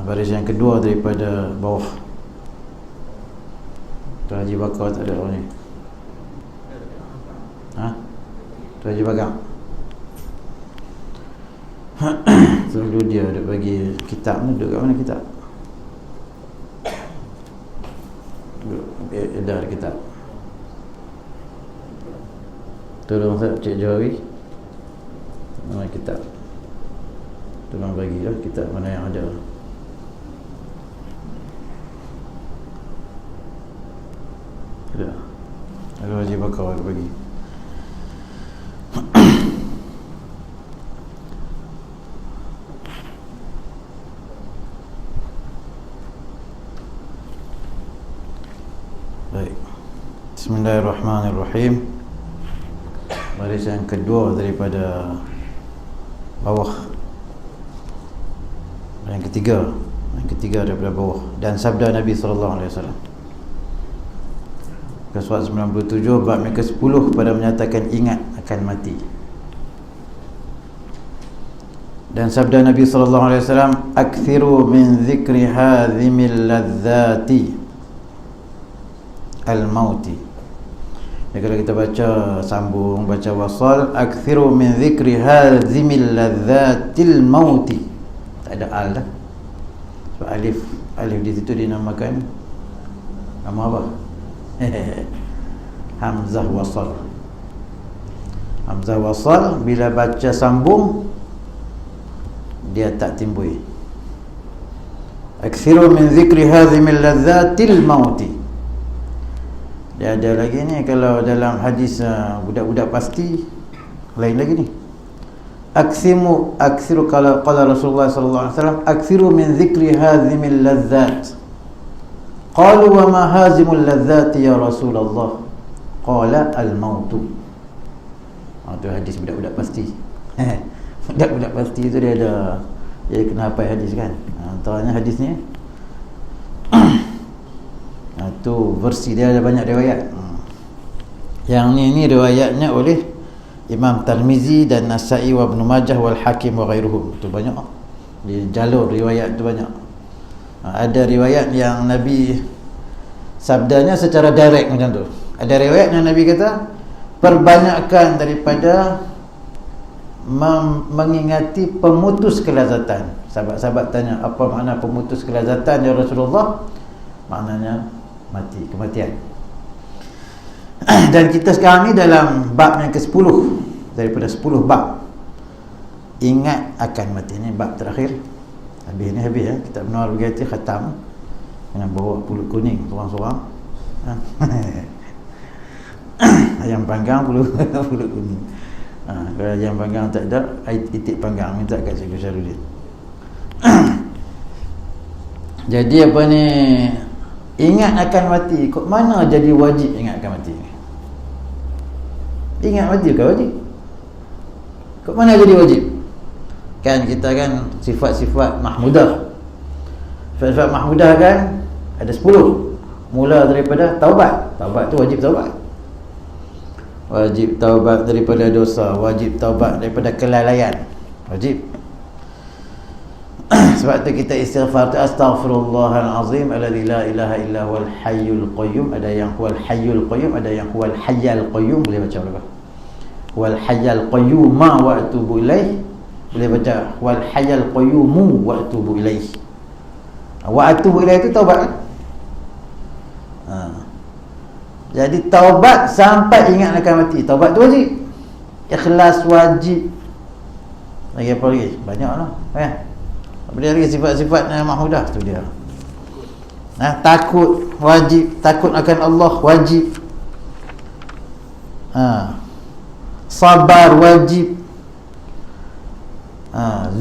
Baris yang kedua daripada bawah. Tuan Haji Bakar tak ada orang ni. Tuan Haji Bakar selalu dia ada bagi kitab ni. Duduk kat mana kitab? Edar kitab. Tolong saya Cik Jawawi, mana kitab? Tolong bagilah kitab mana yang ada. Ada. Ada Haji Bakar bagi. Baik. Bismillahirrahmanirrahim. Baris yang kedua daripada bawah. Yang ketiga daripada bawah. Dan sabda Nabi sallallahu alaihi wasallam. Surat 97 bab yang ke-10 pada menyatakan ingat akan mati. Dan sabda Nabi sallallahu alaihi wasallam, "Aktsiru min dzikri hadzimil ladzati al-mauti." Ya, kalau kita baca sambung, baca wasal, "Aktsiru min dzikri hadzimil ladzatil mauti." Tak ada al dah. Sebab alif di situ dinamakan nama apa? Hamzah wasal. Hamzah wasal bila baca sambung dia tak timbul. Aktsiru min dzikri hadzimil ladzatil mauti. Dia ada lagi ni, kalau dalam hadis budak-budak pasti lain lagi ni. Aksiru qala Rasulullah sallallahu alaihi wasallam, "Aksiru min dzikri hadzimil ladzat." Qalu wa ma hazimul ladzati ya Rasulullah? Qala al-mautu. Itu hadis budak-budak pasti. Budak-budak pasti itu dia kena hafal hadis kan. Antaranya hadis ni. Itu versi dia, ada banyak riwayat. Yang ni riwayatnya oleh Imam Tirmizi dan Nasa'i wa Ibn Majah wal Hakim wa ghairuhum. Itu banyak. Di jalur riwayat tu banyak. Ada riwayat yang Nabi sabdanya secara direct macam tu. Ada riwayat yang Nabi kata, perbanyakkan daripada mengingati pemutus kelazatan. Sahabat-sahabat tanya, apa makna pemutus kelazatan ya Rasulullah? Maknanya mati, kematian. Dan kita sekarang ni dalam bab yang ke-10 daripada 10 bab. Ingat akan mati. Ini bab terakhir. Habis ya. Kitab Menawar Bergati khatam. Kena bawa pulut kuning seorang-seorang. Ayam panggang pulut kuning. Kalau ayam panggang tak ada, itik panggang minta kat Cikgu Syarudin. Jadi apa ni, ingat akan mati. Kok mana jadi wajib ingat akan mati? Ingat mati bukan wajib. Kok mana jadi wajib? Kan kita kan sifat-sifat mahmudah. Sifat mahmudah kan ada 10. Mula daripada taubat. Taubat tu wajib taubat. Wajib taubat daripada dosa, wajib taubat daripada kelalaian. Wajib. Sebab tu kita istighfar tu, astaghfirullahal azim alladzi la ilaha illa huwal hayyul qayyum. Ada yang huwal hayyul qayyum, ada yang huwal hayyal qayyum. Boleh baca berapa? Huwal hayyal qayyum wa atubu ilaih. Boleh baca wal hayyal qayyum wa atubu ilaih. Wa atubu ilaih itu taubat kan? Jadi taubat sampai ingat akan mati. Taubat tu wajib. Ikhlas wajib. Lagi apa lagi? Banyaklah kan? Dia lagi sifat-sifat mahmudah tu dia. Takut wajib, takut akan Allah wajib. Sabar wajib.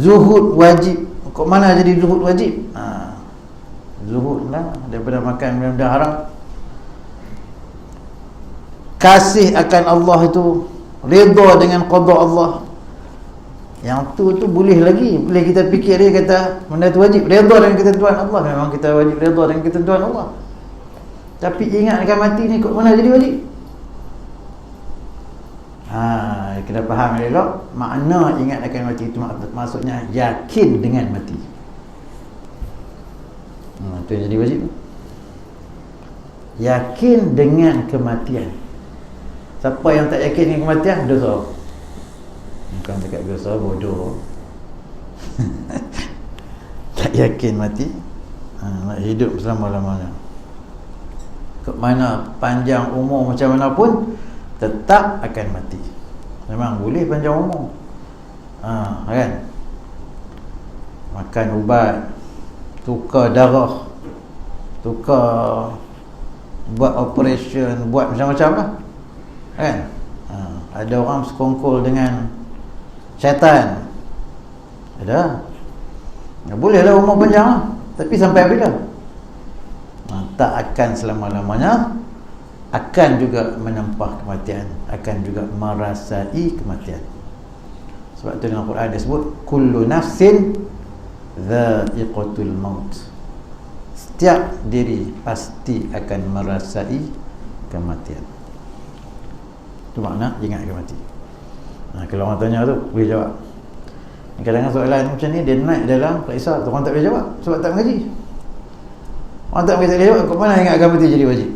Zuhud wajib. Kok mana jadi zuhud wajib? Zuhud lah daripada makan benda haram. Kasih akan Allah itu, redha dengan qada Allah. Yang tu boleh lagi, boleh kita fikir dia kata benda tu wajib, redha dengan ketentuan Allah. Memang kita wajib redha dengan ketentuan Allah. Tapi ingat akan mati ni kok mana jadi wajib? Kita faham elok. Makna ingat akan mati itu maksudnya yakin dengan mati. Itu yang jadi wajib. Yakin dengan kematian. Siapa yang tak yakin dengan kematian, dosa. Bukan dekat dosa, bodoh. Tak yakin mati, nak hidup selama-lamanya. Ke mana panjang umur macam mana pun, tetap akan mati. Memang boleh panjang umur, kan? Makan ubat, tukar darah, tukar, buat operation, buat macam-macam lah, kan? Ada orang sekongkol dengan syaitan, ada. Bolehlah umur panjang lah, tapi sampai bila? Tak akan selama-lamanya. Akan juga menempah kematian, akan juga merasai kematian. Sebab tu dalam Quran dia sebut kullu nafsin dha'iqatul maut. Setiap diri pasti akan merasai kematian. Itu makna ingat akan mati. Kalau orang tanya tu, boleh jawab. Kadang-kadang soalan macam ni dia naik dalam kisah, orang tak boleh jawab sebab tak mengaji. Orang tak boleh jawab, kat mana ingat akan mati jadi wajib?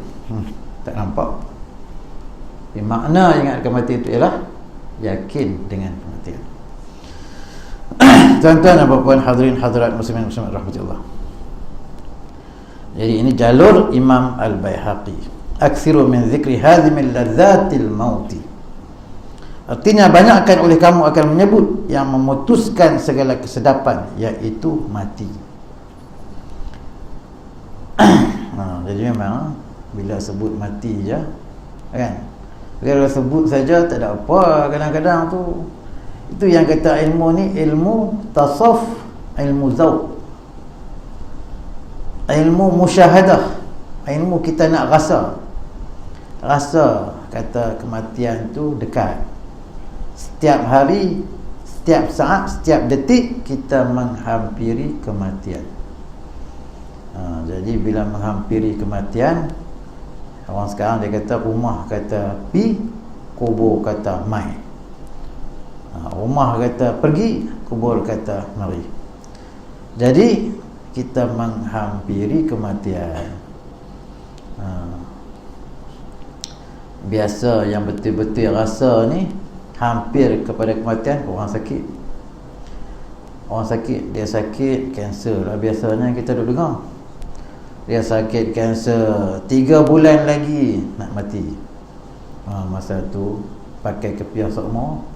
Tak nampak. Tapi makna ingat akan mati itu ialah yakin dengan kematian. Tuan-tuan dan puan-puan, hadirin hadirat muslimin muslimat rahmatullah. Jadi ini jalur Imam Al-Baihaqi. Aksiru min zikri hazimil ladzatil mauti. Artinya banyakkan oleh kamu akan menyebut yang memutuskan segala kesedapan, iaitu mati. Jadi memang bila sebut mati je, kan, kalau sebut saja tak ada apa. Kadang-kadang tu, itu yang kata ilmu ni ilmu tasawuf, ilmu zauq, ilmu musyahadah, ilmu kita nak rasa kata kematian tu dekat. Setiap hari, setiap saat, setiap detik kita menghampiri kematian. Jadi bila menghampiri kematian, orang sekarang dia kata rumah kata pi, kubur kata mai. Rumah kata pergi, kubur kata mari. Jadi kita menghampiri kematian. Biasa yang betul-betul rasa ni hampir kepada kematian orang sakit. Orang sakit, dia sakit kanser lah biasanya kita duk dengar. Dia sakit kanser 3 bulan lagi nak mati. Masa tu pakai kepiah sokmo,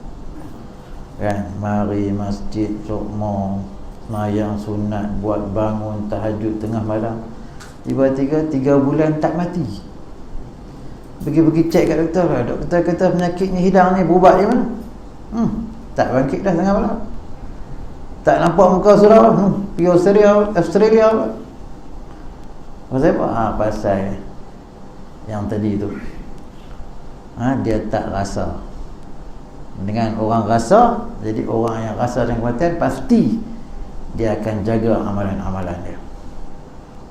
kan, mari masjid sokmo, semayang sunat, buat bangun tahajud tengah malam. Tiba-tiba 3 bulan tak mati. Pergi cek kat doktor lah. Doktor kata penyakitnya hilang ni, berubat je mana? Tak bangkit dah tengah malam. Tak nampak muka surau. Pergi Australia. Pasal apa? Pasal yang tadi tu, dia tak rasa. Dengan orang rasa, jadi orang yang rasa dengan kematian, pasti dia akan jaga amalan-amalan dia.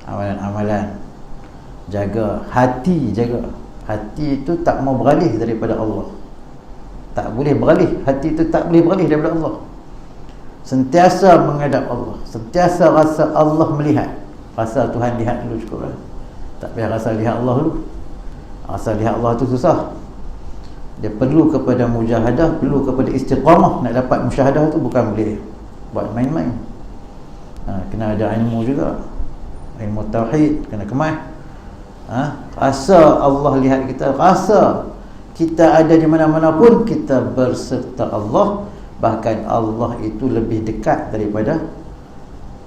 Amalan-amalan, jaga hati, jaga hati itu tak mau beralih daripada Allah. Tak boleh beralih. Hati itu tak boleh beralih daripada Allah. Sentiasa menghadap Allah, sentiasa rasa Allah melihat. Rasa Tuhan lihat dulu cukup lah. Tak payah rasa lihat Allah dulu. Rasa lihat Allah tu susah. Dia perlu kepada mujahadah, perlu kepada istiqamah. Nak dapat musyahadah tu bukan boleh buat main-main. Kena ada ilmu juga, ilmu tauhid, kena kemas. Rasa Allah lihat kita, rasa kita ada di mana-mana pun kita berserta Allah. Bahkan Allah itu lebih dekat daripada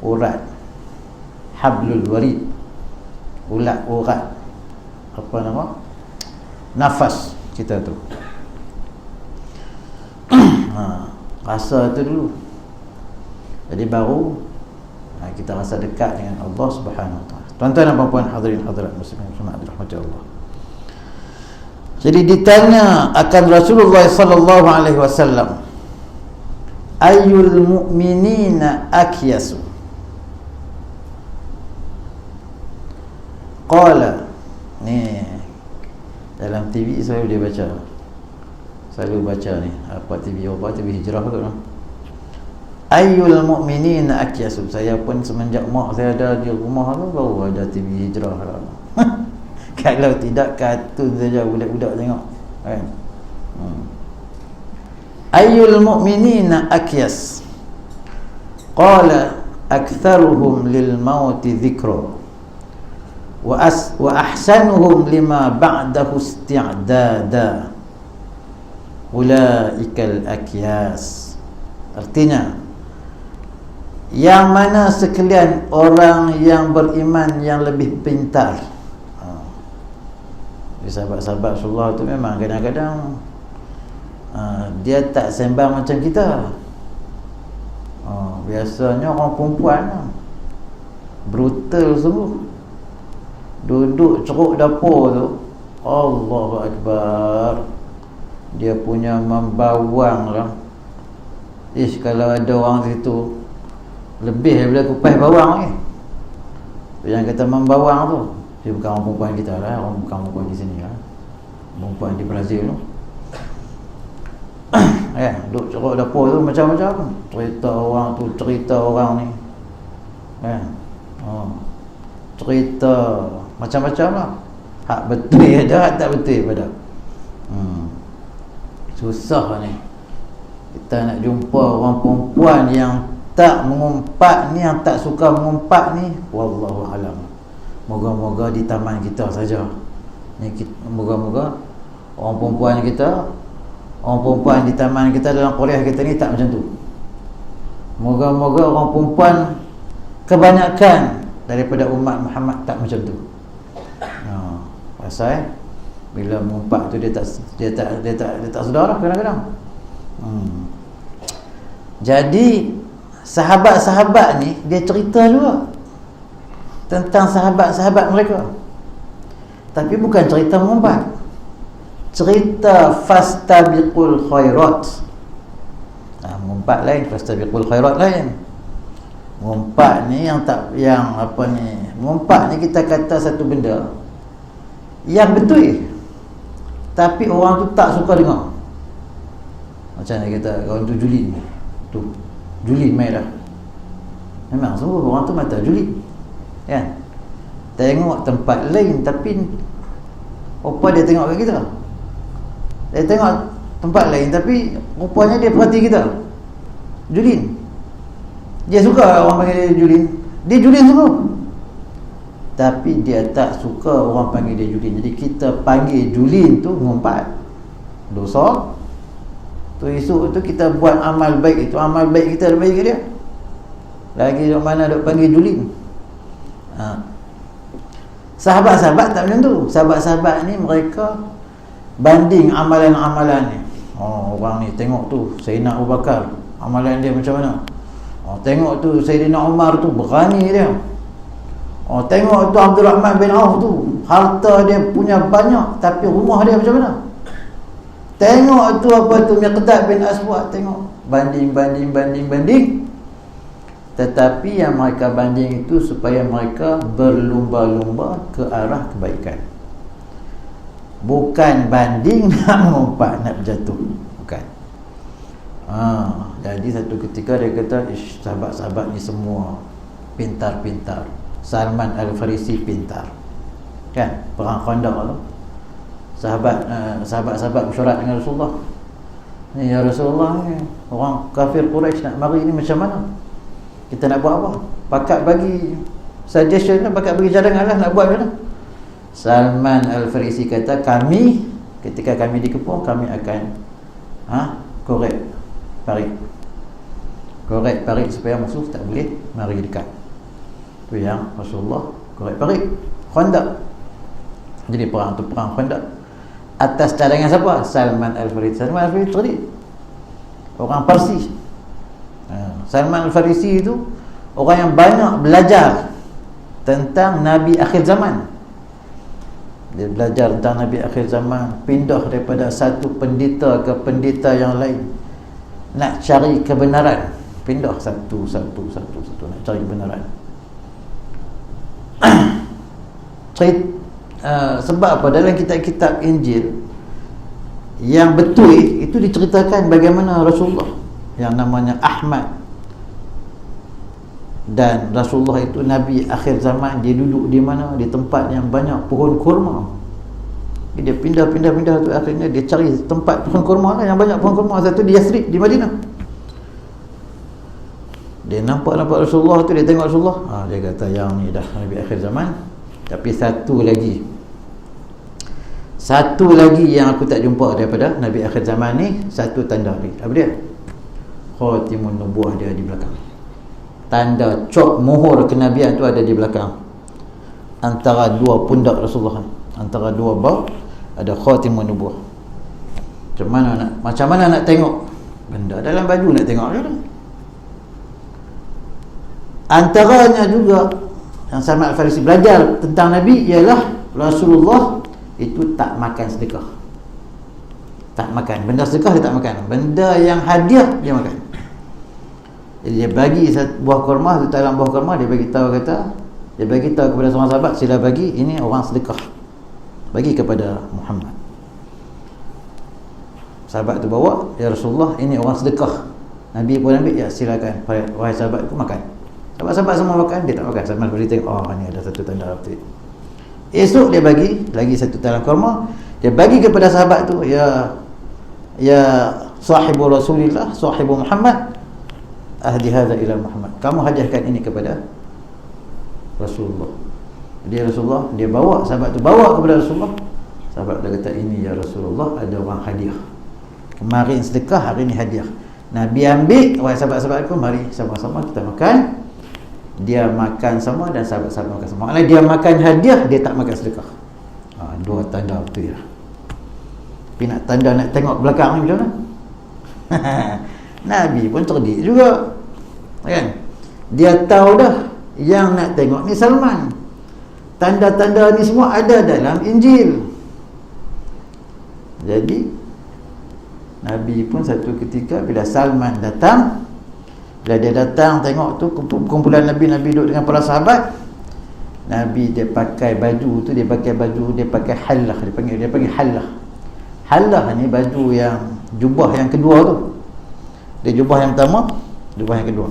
urat hablul warid, urat apa nama, nafas kita tu. Rasa tu dulu, jadi baru kita rasa dekat dengan Allah Subhanahu Wa Taala. Tuan-tuan dan puan-puan, hadirin hadirat muslimin muslimat dirahmati Allah. Jadi ditanya akan Rasulullah sallallahu alaihi wasallam, ayyul mu'minina akyasu? Qala, ni dalam TV selalu dia baca, selalu baca ni apa TV, apa TV Hijrah ke, Ayyul mu'minina akyasu. Saya pun semenjak mak saya ada di rumah tu baru ada TV hijrah lah. Kalau tidak kartun saja budak-budak tengok kan. Ayyul mu'minina akyas. Qala aktharuhum lil mauti dhikra wa ahsanuhum lima ba'dahu isti'dada ulaikal akyas. Artinya, yang mana sekalian orang yang beriman yang lebih pintar. Sahabat-sahabat Rasulullah tu memang kadang-kadang dia tak sembang macam kita. Biasanya orang perempuan brutal semua, duduk ceruk dapur tu, Allahu Akbar, dia punya membawang lah. Kalau ada orang situ lebih daripada kupas bawang ni. Yang kata membawang tu, dia bukan orang perempuan kita lah, orang bukan perempuan di sini lah, perempuan di Brazil tu. Duduk ceruk dapur tu macam-macam, cerita orang tu, cerita orang ni, cerita macam-macam lah. Hak betul ada, hak tak betul pada. Susah ni kita nak jumpa orang perempuan yang tak mengumpat ni, yang tak suka mengumpat ni. Wallahu alam. Moga-moga di taman kita saja. Moga-moga orang perempuan kita, orang perempuan di taman kita dalam kuliah kita ni tak macam tu. Moga-moga orang perempuan kebanyakan daripada umat Muhammad tak macam tu. Pasal bila mengumpat tu dia tak sedar lah kadang-kadang. Jadi sahabat-sahabat ni dia cerita juga tentang sahabat-sahabat mereka, tapi bukan cerita mengumpat, cerita fastabiqul khairat. Mengumpat lain, fastabiqul khairat lain. Mengumpat ni mengumpat ni kita kata satu benda yang betul tapi orang tu tak suka dengar. Macam ni kata kawan tu julid tu, julid mai dah. Memang semua orang tu mata julid kan. Tengok tempat lain tapi apa dia tengok kat kita? Dia tengok tempat lain tapi rupanya dia perhati kita. Julid. Dia suka orang panggil dia julid. Dia julid semua. Tapi dia tak suka orang panggil dia julid. Jadi kita panggil julid tu ngumpat. Dosa. Tu esok tu kita buat amal baik, itu amal baik kita lebih ke dia. Lagi dok mana dok panggil julid. Sahabat-sahabat tak macam tu. Sahabat-sahabat ni mereka banding amalan-amalan ni. Orang ni tengok tu Sayyidina Abu Bakar, amalan dia macam mana. Tengok tu Sayyidina Umar tu, berani dia. Tengok tu Abdul Rahman bin Auf tu, harta dia punya banyak tapi rumah dia macam mana. Tengok tu apa tu Miqdad bin Aswad, tengok banding. Tetapi yang mereka banding itu supaya mereka berlumba-lumba ke arah kebaikan. Bukan banding nak mengumpat, nak berjatuh. Bukan. Jadi satu ketika dia kata, sahabat-sahabat ni semua pintar-pintar. Salman Al-Farisi pintar. Kan? Perang Khandaq tu. Sahabat-sahabat mesyuarat dengan Rasulullah. Ni ya Rasulullah ni, orang kafir Quraisy nak mari ni macam mana? Kita nak buat apa? Pakat bagi suggestion lah, pakat bagi cadangan lah, nak buat macam mana? Salman Al-Farisi kata, ketika kami dikepung, kami akan korek parit supaya musuh tak boleh mari dekat. Tu yang Rasulullah korek parit Khandaq. Jadi perang Khandaq atas cadangan siapa? Salman Al-Farisi. Salman Al-Farisi cerdik, orang Parsi. Salman Al-Farisi itu orang yang banyak belajar tentang Nabi akhir zaman. Dia belajar tentang Nabi akhir zaman, pindah daripada satu pendeta ke pendeta yang lain, nak cari kebenaran. Pindah satu nak cari kebenaran. Sebab apa? Dalam kitab-kitab Injil yang betul itu diceritakan bagaimana Rasulullah yang namanya Ahmad Dan Rasulullah itu Nabi akhir zaman. Dia duduk di mana? Di tempat yang banyak pohon kurma. Dia pindah tu, akhirnya dia cari tempat pohon kurma lah, yang banyak pohon kurma. Satu di Yathrib, di Madinah. Dia nampak Rasulullah tu, dia tengok Rasulullah, dia kata yang ni dah Nabi akhir zaman. Tapi satu lagi yang aku tak jumpa daripada Nabi akhir zaman ni, satu tanda ni. Apa dia? Khatimun nubuwah dia di belakang. Tanda cop mohor kenabian tu ada di belakang, antara dua pundak Rasulullah, antara dua bau ada khatimun nubuwah. Macam mana nak tengok? Benda dalam baju nak tengok ke? Antaranya juga yang Salman Al-Farisi belajar tentang Nabi ialah Rasulullah itu tak makan sedekah. Tak makan. Benda sedekah dia tak makan. Benda yang hadiah dia makan. Jadi dia bagi buah kurma, tu dalam buah kurma dia bagi tahu kepada seorang sahabat, sila bagi, ini orang sedekah. Bagi kepada Muhammad. Sahabat tu bawa, ya Rasulullah, ini orang sedekah. Nabi pun ambil, ya silakan, wahai sahabat tu makan. Sahabat-sahabat semua makan, dia tak makan. Salman Al-Farisi tengok, ni ada satu tanda betul. Esok dia bagi lagi satu talam kurma, dia bagi kepada sahabat tu, ya sahibu Rasulillah, sahibu Muhammad, ahdi hadza ila Muhammad, kamu hadiahkan ini kepada Rasulullah. Dia Rasulullah, dia bawa, sahabat tu bawa kepada Rasulullah. Sahabat dia kata, ini ya Rasulullah, ada orang hadiah. Kemarin sedekah, hari ini hadiah. Nabi ambil, wahai sahabat-sahabat aku, mari sama-sama kita makan. Dia makan sama dan sahabat-sahabat makan sama. Maksudnya dia makan hadiah, dia tak makan sedekah. Dua tanda betul ya. Tapi nak tanda, nak tengok belakang ni macam mana? Nabi pun cerdik juga, kan? Dia tahu dah yang nak tengok ni Salman. Tanda-tanda ni semua ada dalam Injil. Jadi Nabi pun satu ketika bila Salman datang, bila dia datang tengok tu kumpulan Nabi duduk dengan para sahabat, Nabi dia pakai baju tu, dia pakai hallah, dia panggil hallah. Hallah ni baju yang jubah yang kedua tu. Dia jubah yang pertama, jubah yang kedua.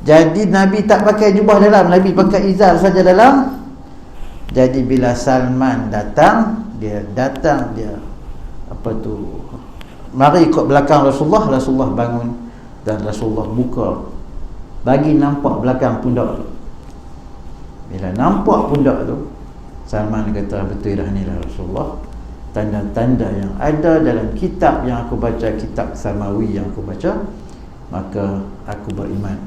Jadi Nabi tak pakai jubah dalam, Nabi pakai izar saja dalam. Jadi bila Salman datang, dia mari ikut belakang Rasulullah bangun dan Rasulullah buka, bagi nampak belakang pundak tu. Bila nampak pundak tu, Salman kata, betul dah, ni dah Rasulullah. Tanda-tanda yang ada dalam kitab yang aku baca, kitab Samawi yang aku baca, maka aku beriman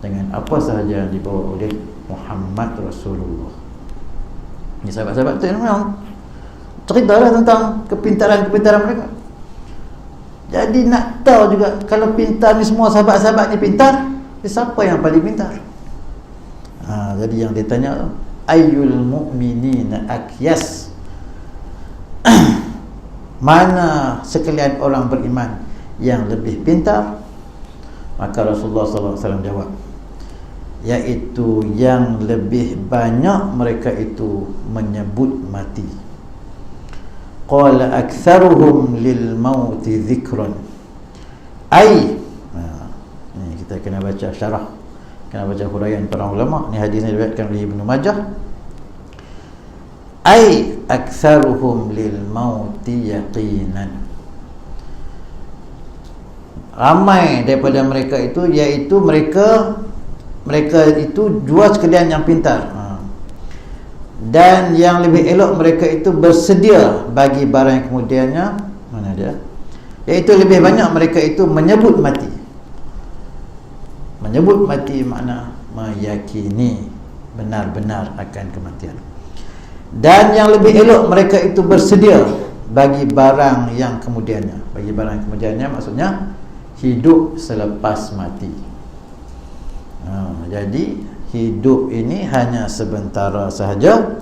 dengan apa sahaja yang dibawa oleh Muhammad Rasulullah. Ini sahabat-sahabat tu memang cerita lah tentang kepintaran-kepintaran mereka. Jadi nak tahu juga, kalau pintar ni semua sahabat-sahabat ni pintar, siapa yang paling pintar? Jadi yang dia tanya, ayyul mu'minina akyas, mana sekalian orang beriman yang lebih pintar? Maka Rasulullah SAW jawab, iaitu yang lebih banyak mereka itu menyebut mati. Qala aktsaruhum lil mauti dzikran. Ni kita kena baca syarah, kena baca huraian para ulama. Ni hadis yang diriwayatkan oleh Ibnu Majah. Aktsaruhum lil mauti yaqinan. Ramai daripada mereka itu, iaitu mereka itu dua sekalian yang pintar. Dan yang lebih elok mereka itu bersedia bagi barang yang kemudiannya. Mana dia? Iaitu lebih banyak mereka itu menyebut mati. Menyebut mati makna meyakini benar-benar akan kematian. Dan yang lebih elok mereka itu bersedia bagi barang yang kemudiannya. Bagi barang yang kemudiannya maksudnya hidup selepas mati. Jadi hidup ini hanya sementara sahaja.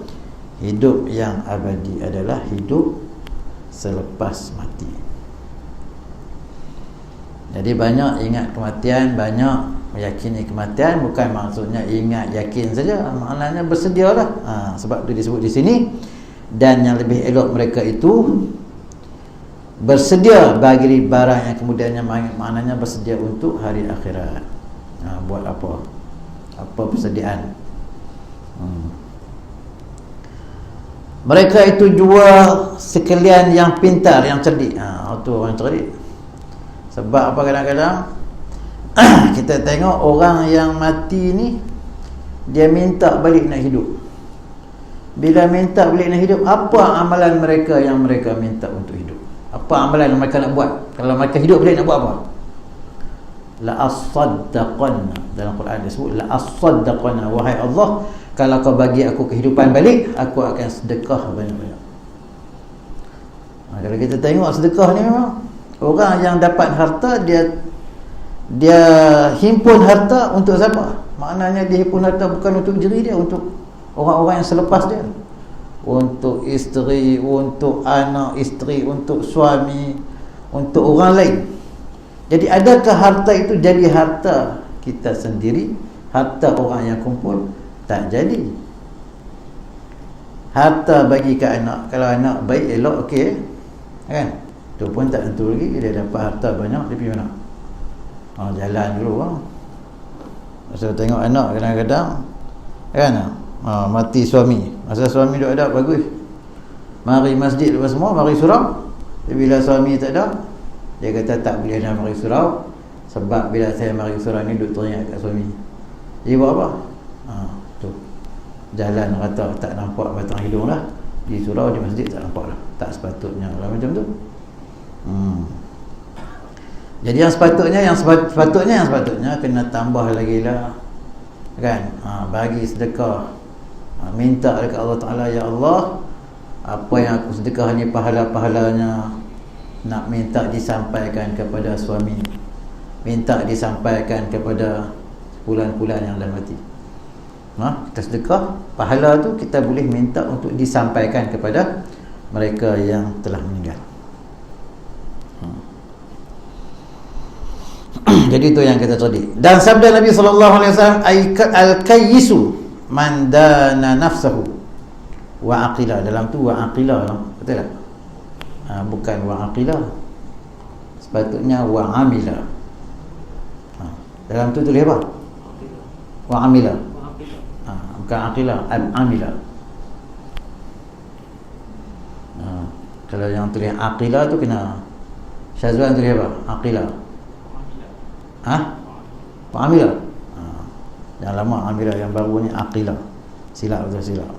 Hidup yang abadi adalah hidup selepas mati. Jadi banyak ingat kematian, banyak meyakini kematian. Bukan maksudnya ingat, yakin saja, maknanya bersedialah. Sebab itu disebut di sini. Dan yang lebih elok mereka itu bersedia bagi barang yang kemudiannya, maknanya bersedia untuk hari akhirat. Buat apa? apa persediaan. Mereka itu jual sekalian yang pintar, yang cerdik. Itu orang cerdik. Sebab apa, kadang-kadang kita tengok orang yang mati ni, dia minta balik nak hidup. Bila minta balik nak hidup, apa amalan mereka yang mereka minta untuk hidup? Apa amalan yang mereka nak buat? Kalau mereka hidup balik, nak buat apa? La as-saddaqanna. Dalam Quran disebut la as-saddaqanna, wahai Allah, kalau kau bagi aku kehidupan balik, aku akan sedekah banyak-banyak. Kalau kita tengok sedekah ni, memang orang yang dapat harta, dia himpun harta untuk siapa? Maknanya dia himpun harta bukan untuk diri dia, untuk orang-orang yang selepas dia, untuk isteri, untuk anak isteri, untuk suami, untuk orang lain. Jadi adakah harta itu jadi harta kita sendiri, harta orang yang kumpul? Tak jadi. Harta bagi ke anak, kalau anak baik, elok, okey, kan? Tu pun tak tentu lagi. Dia dapat harta banyak, dia pergi mana? Jalan dulu lah. Masa tengok anak kadang-kadang, kan, mati suami, masa suami duk ada, bagus, mari masjid lepas semua, mari surau. Bila suami tak ada, dia kata tak boleh nak mari surau, sebab bila saya mari surau ni duk teringat kat suami. Dia buat apa? Tu jalan rata, tak nampak batang hidung lah. Di surau, di masjid tak nampak lah. Tak sepatutnya lah macam tu. Jadi yang sepatutnya kena tambah lagi lah, kan? Bagi sedekah, minta dekat Allah Ta'ala, ya Allah, apa yang aku sedekah ni pahala-pahalanya nak minta disampaikan kepada suami, minta disampaikan kepada pulan-pulan yang dah mati. Kita sedekah, pahala tu kita boleh minta untuk disampaikan kepada mereka yang telah meninggal. Jadi itu yang kita cerdik. Dan sabda Nabi SAW, al-kayyisu man dana nafsahu wa aqila. Dalam tu wa aqila, betul tak? Bukan wa aqila, sepatutnya wa amila. Dalam tu tulis apa? Wa amila. Bukan aqila, amila. Kalau yang tulis aqila tu kena Syazwan tulis apa? Aqila. Wa amila. Yang lama amila, yang baru ni aqila. Silap, betul silap.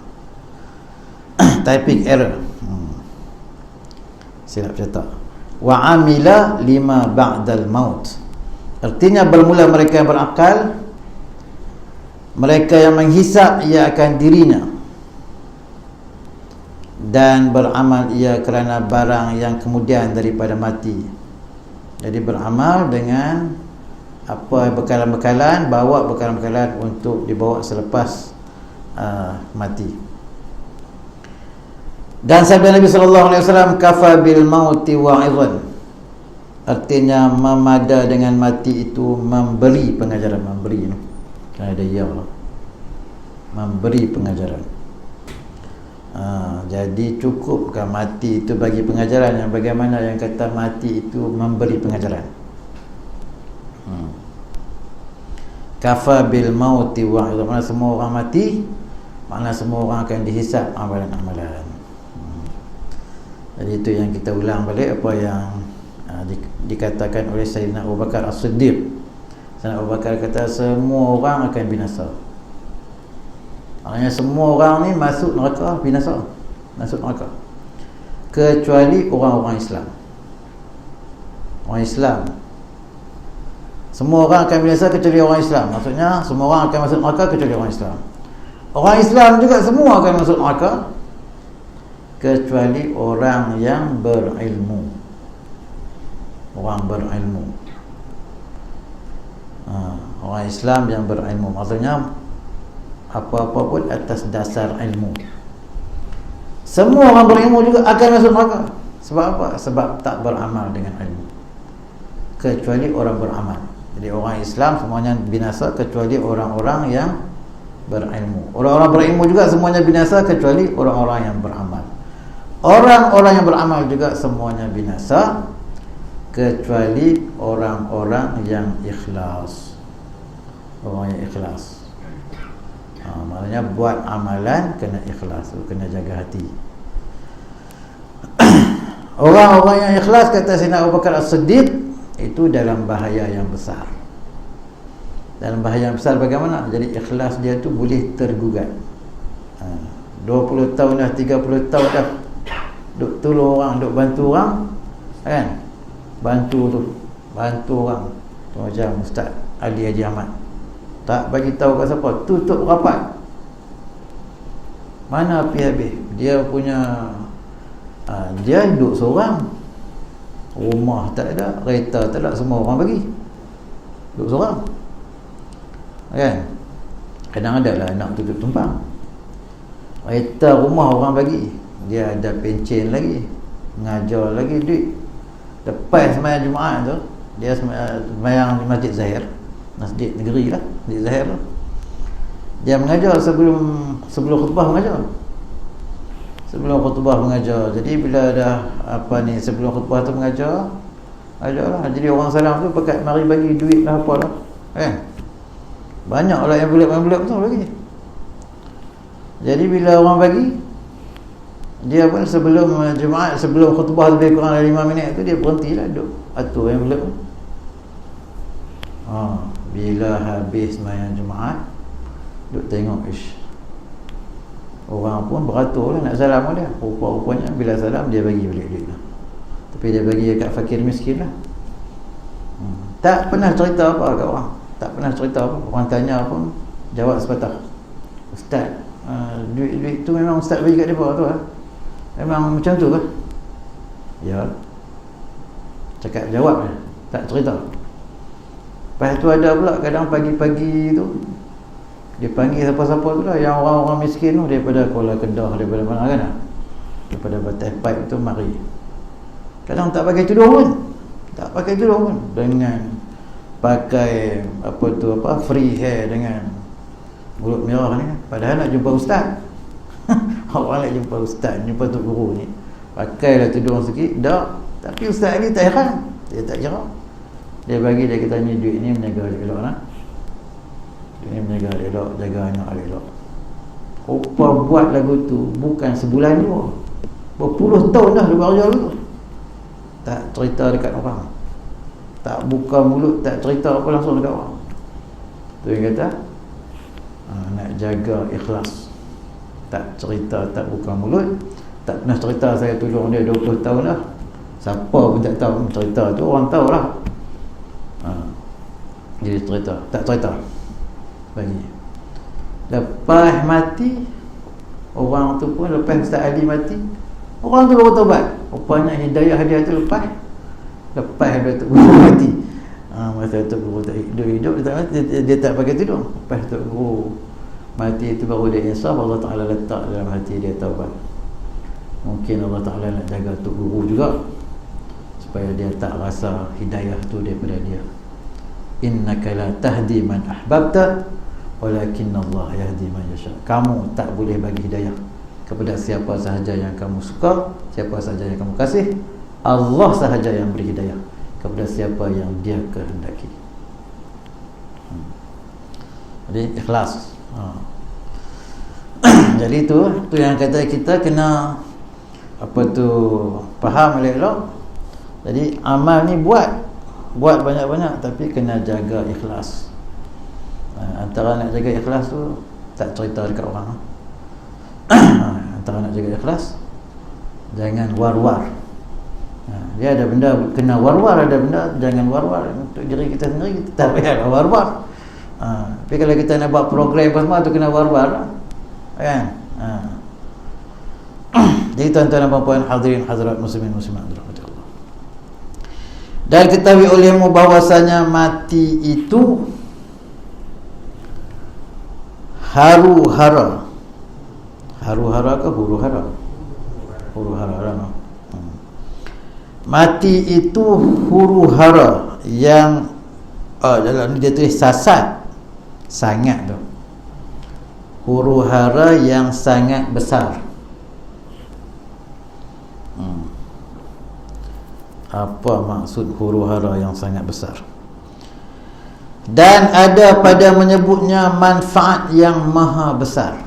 Typing error. Silap cetak. Wa amila lima ba'dal maut. Artinya bermula mereka yang berakal, mereka yang menghisap ia akan dirinya, dan beramal ia kerana barang yang kemudian daripada mati. Jadi beramal dengan apa bekalan-bekalan, bawa bekalan-bekalan untuk dibawa selepas mati. Dan sabda Nabi SAW, kafa bil mauti wa'idhan. Artinya memada dengan mati itu memberi pengajaran. Memberi, kan ada ya, memberi pengajaran. Jadi cukupkah mati itu bagi pengajaran? Yang bagaimana yang kata mati itu memberi pengajaran? Kafa bil mauti wa'idhan, makna semua orang mati, makna semua orang akan dihisap amalan-amalan. Jadi itu yang kita ulang balik apa yang dikatakan oleh Sayyidina Abu Bakar As-Siddiq. Sayyidina Abu Bakar kata semua orang akan binasa. Maknanya semua orang ni masuk neraka, binasa, masuk neraka, kecuali orang-orang Islam. Orang Islam, semua orang akan binasa kecuali orang Islam. Maksudnya semua orang akan masuk neraka kecuali orang Islam. Orang Islam juga semua akan masuk neraka kecuali orang yang berilmu. Orang berilmu, orang Islam yang berilmu, maksudnya apa-apa pun atas dasar ilmu. Semua orang berilmu juga akan masuk neraka. Sebab apa? Sebab tak beramal dengan ilmu, kecuali orang beramal. Jadi orang Islam semuanya binasa kecuali orang-orang yang berilmu. Orang-orang berilmu juga semuanya binasa kecuali orang-orang yang beramal. Orang-orang yang beramal juga semuanya binasa kecuali orang-orang yang ikhlas. Orang yang ikhlas. Maknanya buat amalan kena ikhlas, kena jaga hati. Orang-orang yang ikhlas, kata Sayyidina Abu Bakar As-Siddiq, itu dalam bahaya yang besar. Dalam bahaya yang besar bagaimana? Jadi ikhlas dia tu boleh tergugat. 20 tahun dah, 30 tahun dah duk tolong orang, duk bantu orang, kan? Bantu orang. Macam Ustaz Ali Haji Ahmad, tak bagi tahu kat siapa, tutup rapat. Mana api habis? Dia punya dia duduk seorang, rumah tak ada, kereta tak ada, semua orang bagi, duduk seorang, kan? Kadang ada lah anak tutup tumpang, kereta rumah orang bagi, dia ada pencen lagi, mengajar lagi, duit. Lepas sembahyang Jumaat tu, dia sembahyang di Masjid Zahir, masjid negeri lah, Masjid Zahir lah. Dia mengajar sebelum khutbah mengajar. Sebelum khutbah mengajar. Jadi bila dah sebelum khutbah tu mengajar lah. Jadi orang salam tu pakat mari bagi duit lah apalah, kan? Banyak lah yang envelope tu bagi. Jadi bila orang bagi, dia pun sebelum Jumaat, sebelum khutbah lebih kurang 5 minit tu, dia berhentilah duduk atur envelope tu. Bila habis sembahyang Jumaat, duk tengok, orang pun beratur lah nak salam dia. Rupa-rupanya bila salam dia bagi balik duit lah. Tapi dia bagi dekat fakir miskin lah. Tak pernah cerita apa kat orang, tak pernah cerita apa. Orang tanya pun jawab sepatah, Ustaz, duit tu memang Ustaz bagi kat mereka tu lah, memang macam tu ke? Ya, cakap jawab je, tak cerita. Lepas tu ada pula kadang pagi-pagi tu dia panggil siapa-siapa tu lah, yang orang-orang miskin tu, daripada Kuala Kedah, daripada mana kan, daripada Batai Pipe tu, mari. Kadang tak pakai tudung pun, dengan pakai free hair dengan mulut merah ni, padahal nak jumpa ustaz. Orang nak jumpa ustaz, jumpa tok guru ni, pakailah tudung sikit, dak. Tapi ustaz ni tak heran, dia tak kira. Dia bagi, dia kata ni duit ni menjaga elok lah, ini menjaga elok, jaga anak elok. Rupa buat lagu tu bukan sebulan dua, berpuluh tahun dah dia buat kerja tu. Tak cerita dekat orang, tak buka mulut, tak cerita apa langsung dekat orang. Tu yang kata nak jaga ikhlas. Tak cerita, tak buka mulut. Tak pernah cerita saya tolong dia 20 tahun dah, siapa pun tak tahu. Cerita tu orang tahu lah. Jadi cerita, tak cerita bagi. Lepas mati orang tu pun, lepas Ustaz Ali mati, orang tu baru taubat. Rupanya hidayah dia tu lepas Datuk Guru mati. Masa Datuk Guru tak hidup, dia tak pakai tudung. Lepas Datuk Guru mati itu baru dia insaf, Allah Ta'ala letak dalam hati dia taubat. Mungkin Allah Ta'ala nak jaga Datuk Guru juga, supaya dia tak rasa hidayah tu daripada dia. Innaka la tahdi man ahbabta walakinnallaha yahdi man yasha. Kamu tak boleh bagi hidayah kepada siapa sahaja yang kamu suka, siapa sahaja yang kamu kasih. Allah sahaja yang beri hidayah kepada siapa yang dia kehendaki. Jadi ikhlas. Jadi tu yang kata kita kena faham elok. Jadi amal ni buat banyak-banyak, tapi kena jaga ikhlas. Antara nak jaga ikhlas tu, tak cerita dekat orang. Antara nak jaga ikhlas, jangan war-war. Dia ada benda kena war-war, ada benda jangan war-war. Untuk diri kita sendiri, kita tak payah war-war. Tapi kalau kita nak buat program apa semua tu, kena war-war lah, kan? Jadi tuan-tuan dan puan-puan, hadirin hadirat muslimin muslimat dirahmati Allah, dan ketahui olehmu bahwasanya mati itu haru-hara ke huru-hara? Huru-hara. Mati itu huru-hara yang dalam ni dia tulis sasat sangat tu. Huru-hara yang sangat besar. Apa maksud huru-hara yang sangat besar? Dan ada pada menyebutnya manfaat yang maha besar,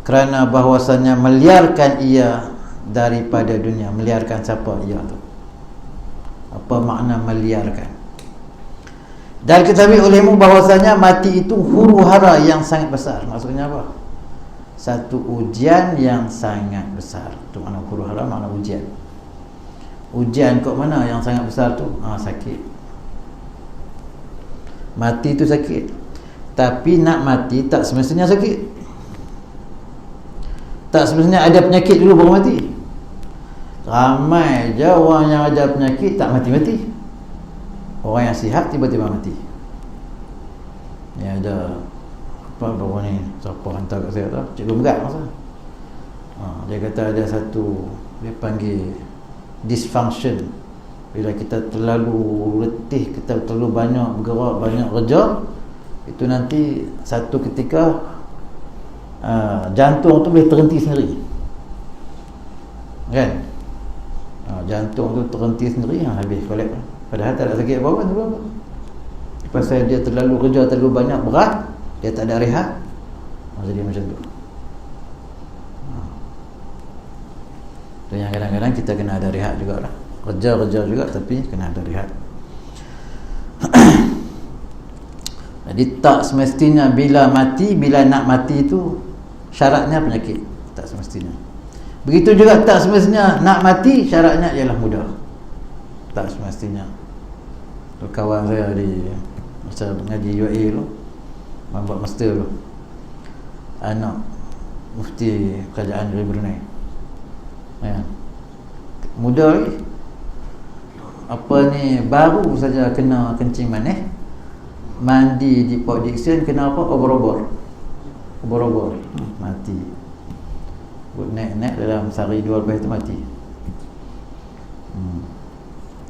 kerana bahwasannya meliarkan ia daripada dunia. Meliarkan siapa ia tu? Apa makna meliarkan? Dan ketahui olehmu bahwasanya mati itu huru hara yang sangat besar. Maksudnya apa? Satu ujian yang sangat besar. Tu makna huru hara, makna ujian. Ujian kat mana yang sangat besar tu? Sakit. Mati tu sakit. Tapi nak mati tak semestinya sakit. Tak semestinya ada penyakit dulu baru mati. Ramai je orang yang ada penyakit tak mati-mati. Orang yang sihat tiba-tiba mati. Ni ada apa baru ni, siapa hantar kat saya tu, Cikgu Megat masa. Dia kata ada satu, dia panggil dysfunction. Bila kita terlalu letih, kita terlalu banyak bergerak, banyak kerja, itu nanti satu ketika jantung tu boleh terhenti sendiri, kan? Jantung tu terhenti sendiri, habis kolap. Padahal tak ada sakit apa-apa tu. Pasal dia terlalu kerja, terlalu banyak berat, dia tak ada rehat, jadi macam tu. Dan yang kadang-kadang kita kena ada rehat juga lah. Kerja juga tapi kena ada rehat. Jadi tak semestinya bila nak mati itu syaratnya penyakit. Tak semestinya. Begitu juga tak semestinya nak mati syaratnya ialah muda. Tak semestinya. Kawan saya di masa mengaji UAE tu, buat master tu, anak mufti kerajaan dari Brunei, muda lagi, baru saja kena kencing manis, mandi di Port Dickson, kena apa? Obor-obor, mati. Naik dalam sehari 2 lepas itu mati.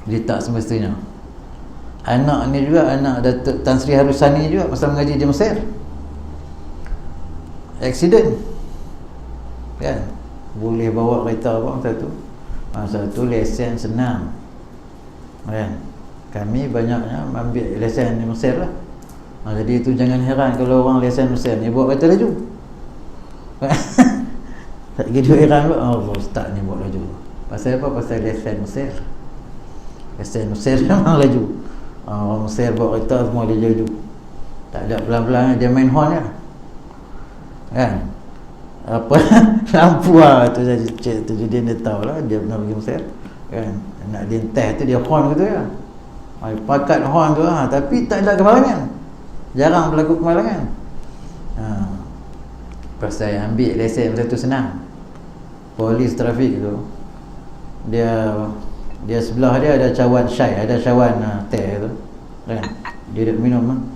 Dia tak semestinya. Anak ni juga, anak Datuk Tan Sri Harusani juga, masa mengaji di Mesir, accident, kan? Boleh bawa kereta apa masa tu lesen senang, kan? Kami banyaknya ambil lesen di Mesir lah. Jadi itu jangan heran kalau orang lesen Mesir ni bawa kereta laju. Tak gitu heran pun, ustaz ni bawa laju. Pasal apa? Pasal lesen Mesir. Lesen Mesir memang laju. Orang Mesir bawa kereta semua dia laju. Tak ada pelan-pelan, dia main horn je, kan? Apa lampu tu saja cek tu, dia tahu lah, dia pernah pergi Mesir, kan? Nak dia test tu dia horn gitu ya. Pakat horn tu tapi tak ada kemalangan. Jarang berlaku kemalangan. Pasal ambil lesen masa tu senang. Polis trafik tu, dia sebelah dia ada cawan syai, ada cawan teh tu, kan? Dia duduk minum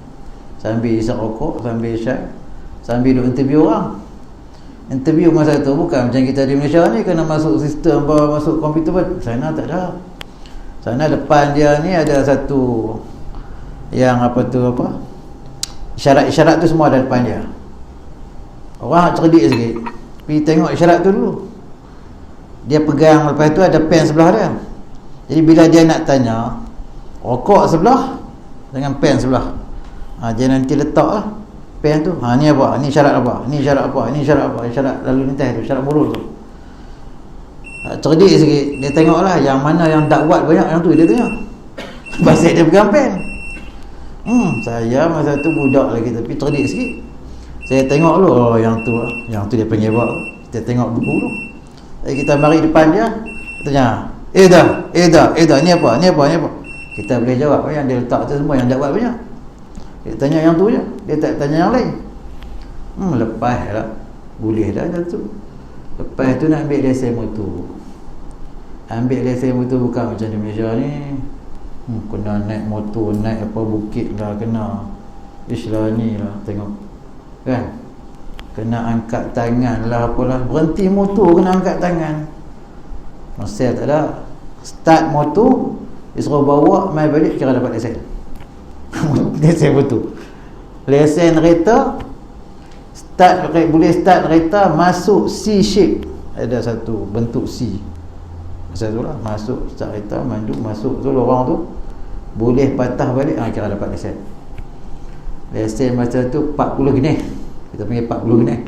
sambil isap rokok, sambil syai, sambil duduk interview orang. Interview masa tu bukan macam kita di Malaysia ni, kena masuk sistem, bawa masuk komputer pun. Sana tak ada. Sana depan dia ni ada satu yang isyarat-isyarat tu semua ada depan dia. Orang cerdik sikit, pergi tengok isyarat tu dulu. Dia pegang, lepas tu ada pen sebelah dia. Jadi bila dia nak tanya, rokok sebelah dengan pen sebelah, dia nanti letak lah pen tu. Ni apa? Ni syarat apa? Ni syarat apa? Ni syarat apa? Syarat lalu lintas tu, syarat murul tu. Cerdik sikit, dia tengok lah yang mana yang dakwat banyak, yang tu dia tengok. Pasal dia pegang pen. Saya masa tu budak lagi tapi cerdik sikit. Saya tengok dulu, yang tu dia panggil apa? Kita tengok buku tu. Jadi kita mari depan dia, tanya, dah, ni apa? Kita boleh jawab yang dia letak tu semua yang dakwat banyak. Dia tanya yang tu je, dia tak tanya yang lain. Lepas lah, boleh dah tu. Lepas tu nak ambil lesen motor. Ambil lesen motor bukan macam di Malaysia ni. Kena naik motor, naik apa bukit lah, kena Islah ni lah, tengok, kan? Kena angkat tangan lah, apalah. Berhenti motor kena angkat tangan. Mesir tak ada. Start motor, dia suruh bawa, mai balik kira dapat lesen. Lesen motor. Lesen kereta, boleh start kereta, masuk C shape. Ada satu bentuk C. Masa tu lah, masuk start kereta, masuk tu lorong tu, boleh patah balik, kira dapat lesen. Lesen masa tu 40 genih. Kita panggil 40 genih.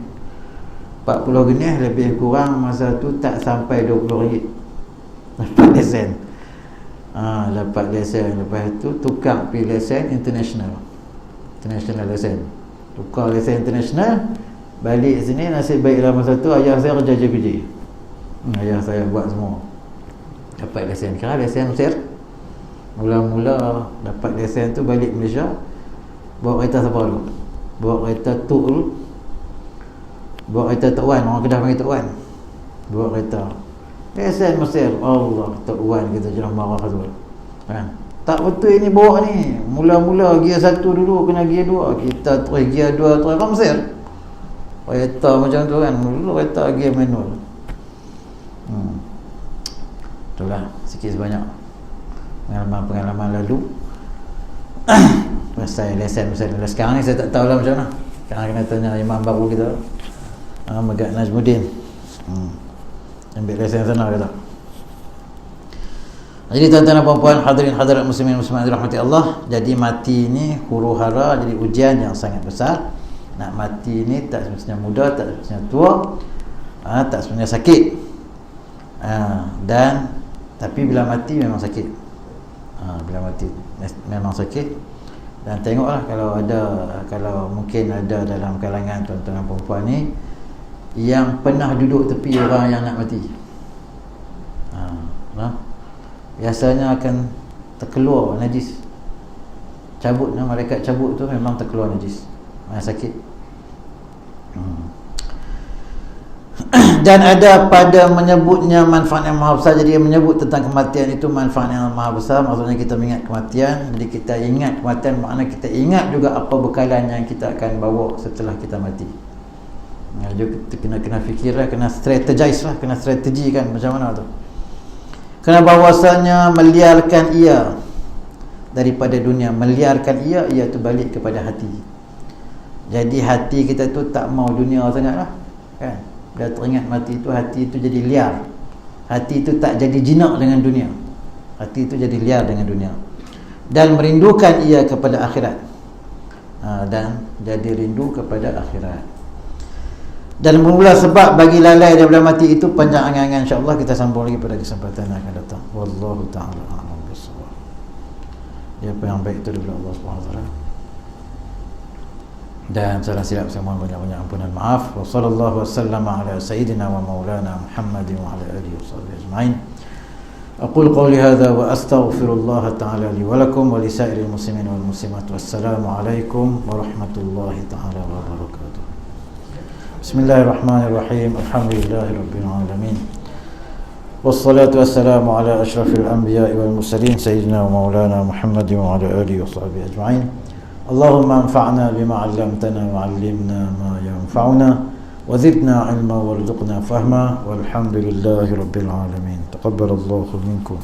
40 genih lebih kurang masa tu tak sampai RM20 dapat lesen. Dapat lesen. Lepas tu tukar pergi lesen international lesen. Tukar lesen international, balik sini. Nasib baiklah masa tu ayah saya kerja JPJ. Ayah saya buat semua, dapat lesen. Kira lesen Mesir. Mula-mula dapat lesen tu balik Malaysia, bawa kereta siapa dulu? Bawa kereta Tok dulu. Bawa kereta Tok Wan, orang Kedah panggil Tok Wan. Bawa kereta lesen Mesir. Allah, Tok Wan kita jangan marah tu kan? Tak betul ini bawa ni. Mula-mula gear 1 dulu, kena gear 2. Kita terus gear 2 terus kan Mesir. Kereta macam tu kan. Mula kereta gear manual. Itulah sikit sebanyak pengalaman lalu pasal lesen Mesir. Sekarang ni saya tak tahu lah macam mana. Sekarang kena tanya imam baru kita, Megat Najmuddin. Ambil lesen sana kata. Jadi tuan-tuan dan puan-puan, hadirin hadirat muslimin muslimat dirahmati Allah, jadi mati ni huru-hara, jadi ujian yang sangat besar. Nak mati ni tak semestinya muda, tak semestinya tua, tak semestinya sakit. Dan tapi bila mati memang sakit. Bila mati memang sakit. Dan tengoklah kalau mungkin ada dalam kalangan tuan-tuan dan puan-puan ni yang pernah duduk tepi orang yang nak mati. Biasanya akan terkeluar najis. Cabutnya, malaikat cabut tu memang terkeluar najis. Sakit. Dan ada pada menyebutnya manfaat yang maha besar. Jadi dia menyebut tentang kematian itu manfaat yang maha besar. Maksudnya kita mengingat kematian. Jadi kita ingat kematian, makna kita ingat juga apa bekalan yang kita akan bawa setelah kita mati. Kita kena fikirlah, kena strategize lah, kena strategi kan macam mana tu. Kerana bahawasanya meliarkan ia daripada dunia, meliarkan ia tu balik kepada hati. Jadi hati kita tu tak mau dunia sangat lah kan. Bila teringat mati tu, hati tu jadi liar. Hati tu tak jadi jinak dengan dunia. Hati tu jadi liar dengan dunia. Dan merindukan ia kepada akhirat. Dan jadi rindu kepada akhirat. Dan bermula sebab bagi lalai daripada mati itu panjang angan-angan, insya-Allah kita sambung lagi pada kesempatan yang akan datang. Wallahu taala a'lam bissawab. Dia apa yang baik itu daripada Allah Subhanahu wa taala. Dan salah silap saya mohon banyak-banyak ampunan maaf. Wa sallallahu wasallama ala sayyidina wa maulana Muhammadin wa ala alihi washabbihi ajma'in. Aqul qawli hadha wa astaghfirullah ta'ala li wa lakum wa li sa'iril muslimin wal muslimat. Wassalamu alaikum warahmatullahi ta'ala wabarakatuh. Bismillahirrahmanirrahim. Alhamdulillahirabbil alamin. Wassalatu wassalamu ala asyrafil anbiya'i wal mursalin sayyidina wa maulana Muhammadin wa ala alihi washabbihi ajma'in. Allahumma anfa'na bima 'allamtana wa 'allimna ma yanfa'una wa zidna 'ilma warzuqna fahma walhamdulillahi rabbil alamin. Taqabbalallahu minkum.